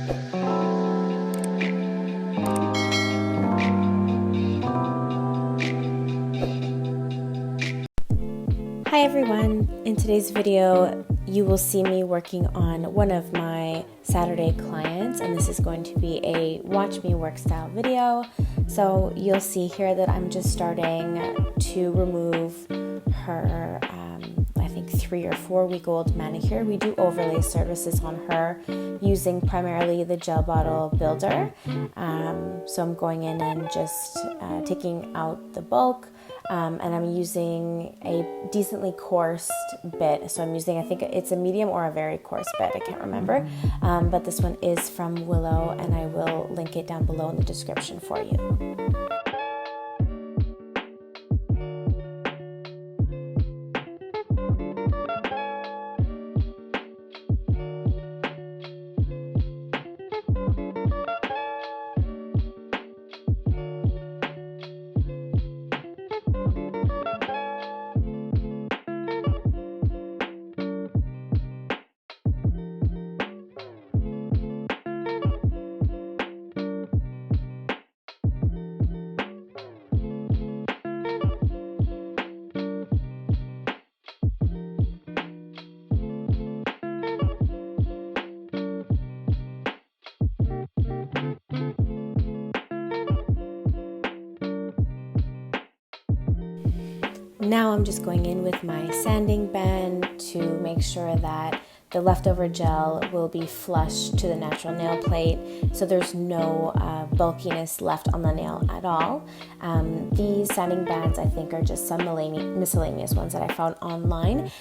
Hi everyone! In today's video, you will see me working on one of my Saturday clients, and this is going to be a watch me work style video. So you'll see here that I'm just starting to remove her, I think 3 or 4 week old manicure. We do overlay services on her using primarily the gel bottle builder. So I'm going in and just taking out the bulk. And I'm using a decently coarse bit. So I'm using, I think it's a medium or a very coarse bit, I can't remember. But this one is from Willow, and I will link it down below in the description for you. Now I'm just going in with my sanding band to make sure that the leftover gel will be flush to the natural nail plate, so there's no bulkiness left on the nail at all. These sanding bands, I think, are just some miscellaneous ones that I found online,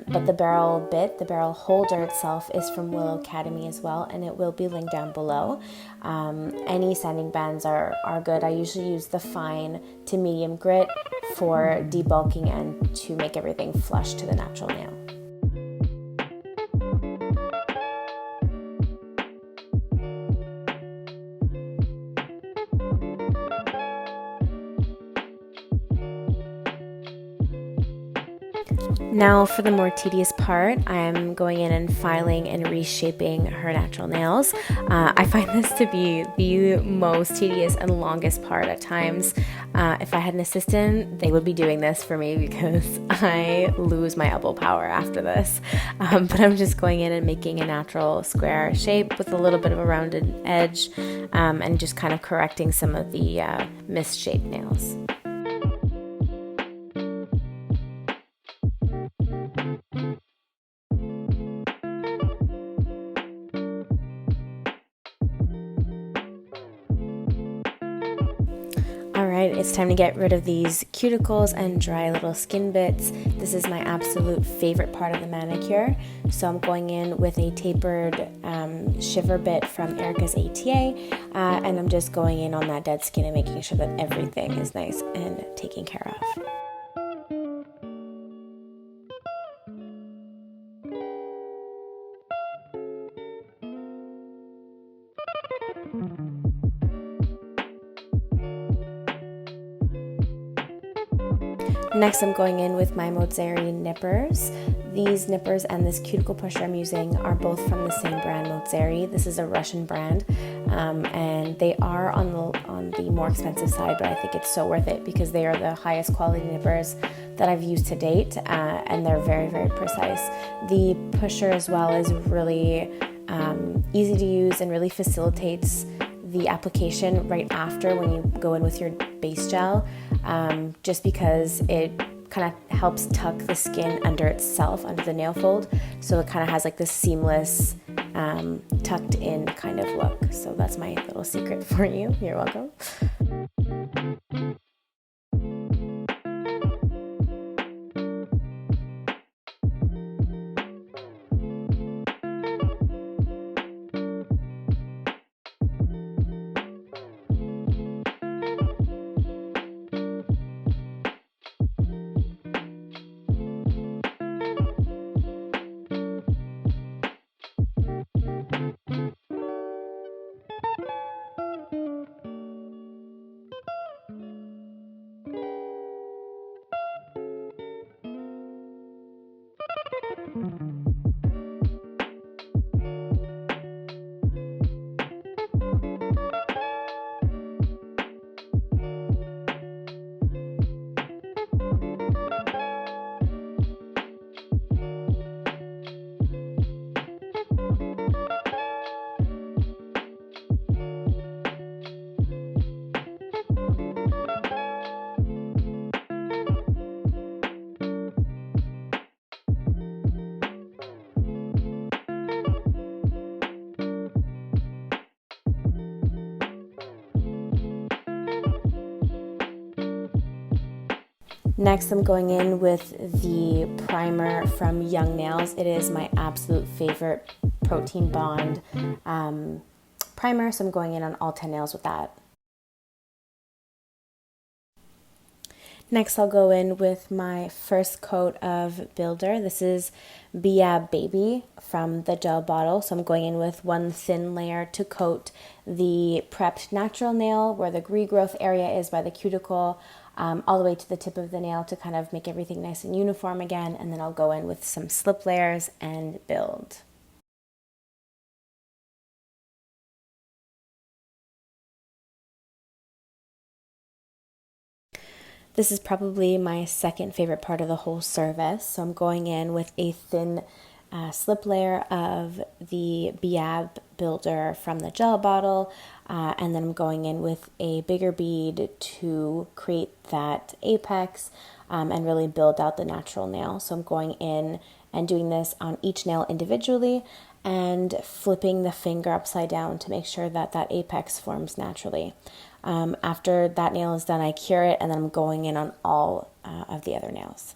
but the barrel holder itself is from Willow Academy as well, and it will be linked down below. Any sanding bands are good. I usually use the fine to medium grit for debulking and to make everything flush to the natural nail. Now for the more tedious part, I'm going in and filing and reshaping her natural nails. I find this to be the most tedious and longest part at times. If I had an assistant, they would be doing this for me because I lose my elbow power after this. But I'm just going in and making a natural square shape with a little bit of a rounded edge, and just kind of correcting some of the misshaped nails. Alright, it's time to get rid of these cuticles and dry little skin bits. This is my absolute favorite part of the manicure. So I'm going in with a tapered shiver bit from Erica's ATA, and I'm just going in on that dead skin and making sure that everything is nice and taken care of. Next, I'm going in with my Mozeri nippers. These nippers and this cuticle pusher I'm using are both from the same brand, Mozeri. This is a Russian brand, and they are on the more expensive side, but I think it's so worth it because they are the highest quality nippers that I've used to date, and they're very, very precise. The pusher as well is really easy to use and really facilitates the application right after when you go in with your base gel, just because it kind of helps tuck the skin under itself, under the nail fold, so it kind of has like this seamless tucked in kind of look. So that's my little secret for you. You're welcome. Next, I'm going in with the primer from Young Nails. It is my absolute favorite protein bond primer, so I'm going in on all 10 nails with that. Next, I'll go in with my first coat of Builder. This is Bia Baby from the gel bottle. So I'm going in with one thin layer to coat the prepped natural nail where the regrowth area is by the cuticle, all the way to the tip of the nail to kind of make everything nice and uniform again. And then I'll go in with some slip layers and build. This is probably my second favorite part of the whole service. So I'm going in with a thin slip layer of the Biab Builder from the gel bottle, and then I'm going in with a bigger bead to create that apex and really build out the natural nail. So I'm going in and doing this on each nail individually and flipping the finger upside down to make sure that that apex forms naturally. After that nail is done, I cure it, and then I'm going in on all of the other nails.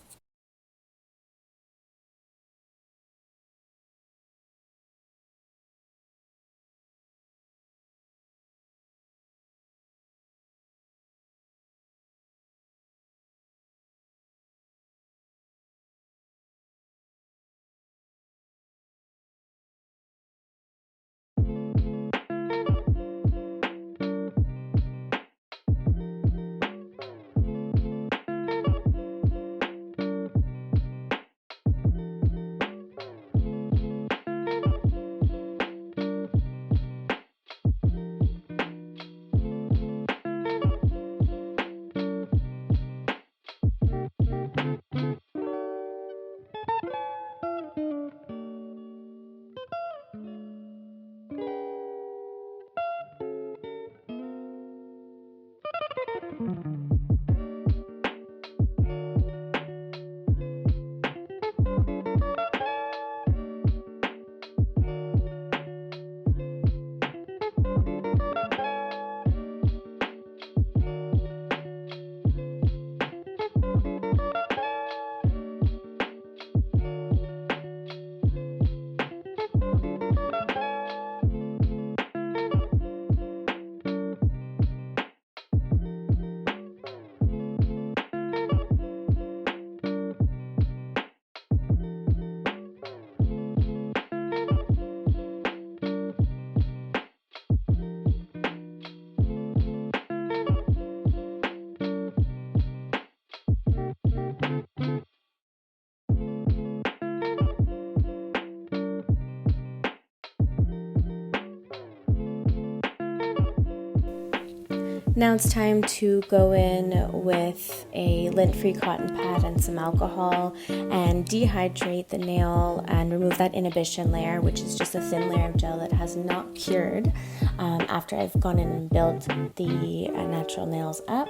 Now it's time to go in with a lint-free cotton pad and some alcohol and dehydrate the nail and remove that inhibition layer, which is just a thin layer of gel that has not cured, after I've gone in and built the natural nails up.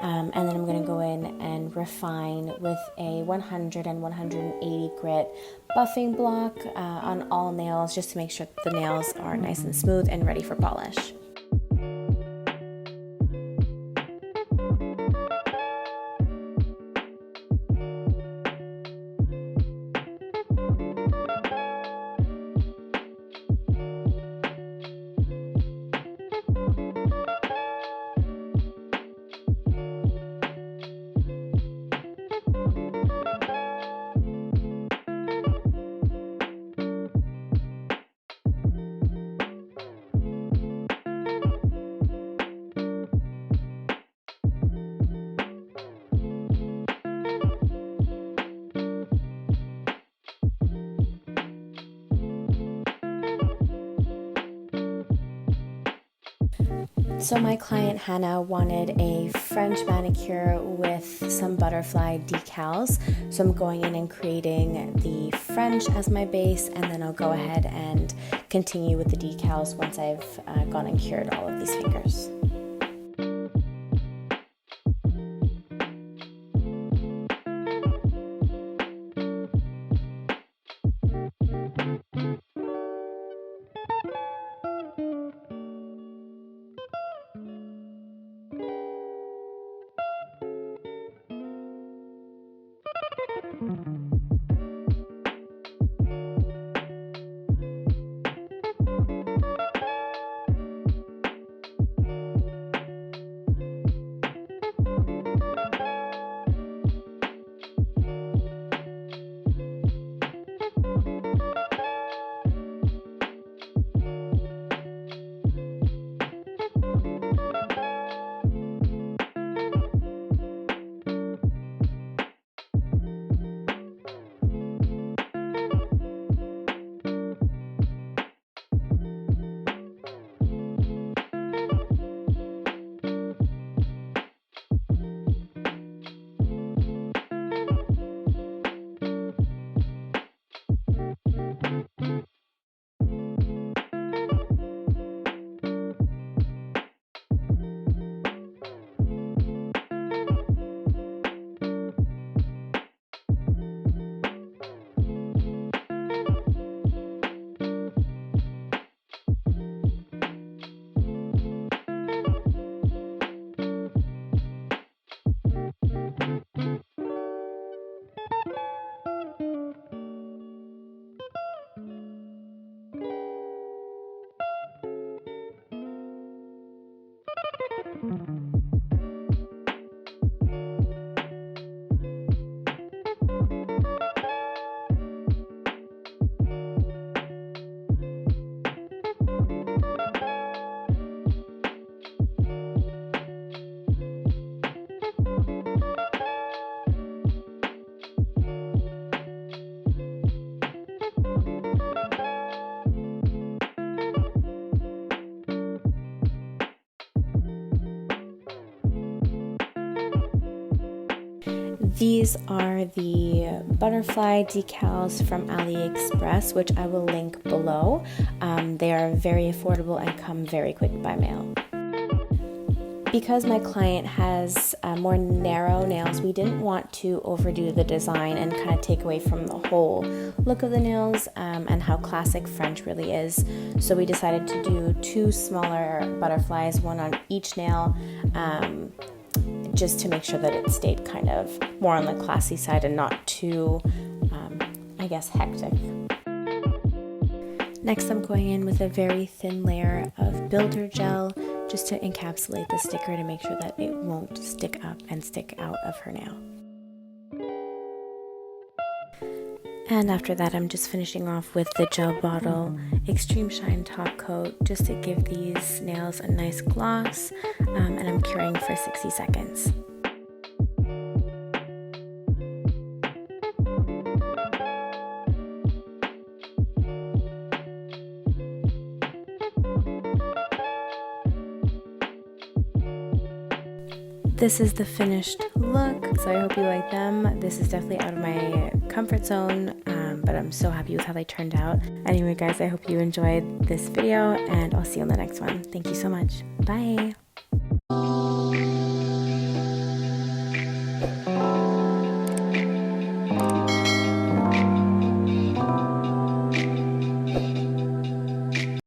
And then I'm going to go in and refine with a 100 and 180 grit buffing block on all nails, just to make sure the nails are nice and smooth and ready for polish. So my client Hannah wanted a French manicure with some butterfly decals. So I'm going in and creating the French as my base, and then I'll go ahead and continue with the decals once I've gone and cured all of these fingers. These are the butterfly decals from AliExpress, which I will link below. They are very affordable and come very quick by mail. Because my client has more narrow nails, we didn't want to overdo the design and kind of take away from the whole look of the nails and how classic French really is. So we decided to do 2 smaller butterflies, one on each nail, just to make sure that it stayed kind of more on the classy side and not too, I guess, hectic. Next, I'm going in with a very thin layer of builder gel just to encapsulate the sticker to make sure that it won't stick up and stick out of her nail. And after that, I'm just finishing off with the Gel Bottle Extreme Shine Top Coat just to give these nails a nice gloss, and I'm curing for 60 seconds. This is the finished look, so I hope you like them. This is definitely out of my comfort zone, but I'm so happy with how they turned out. Anyway, guys, I hope you enjoyed this video, and I'll see you on the next one. Thank you so much. Bye!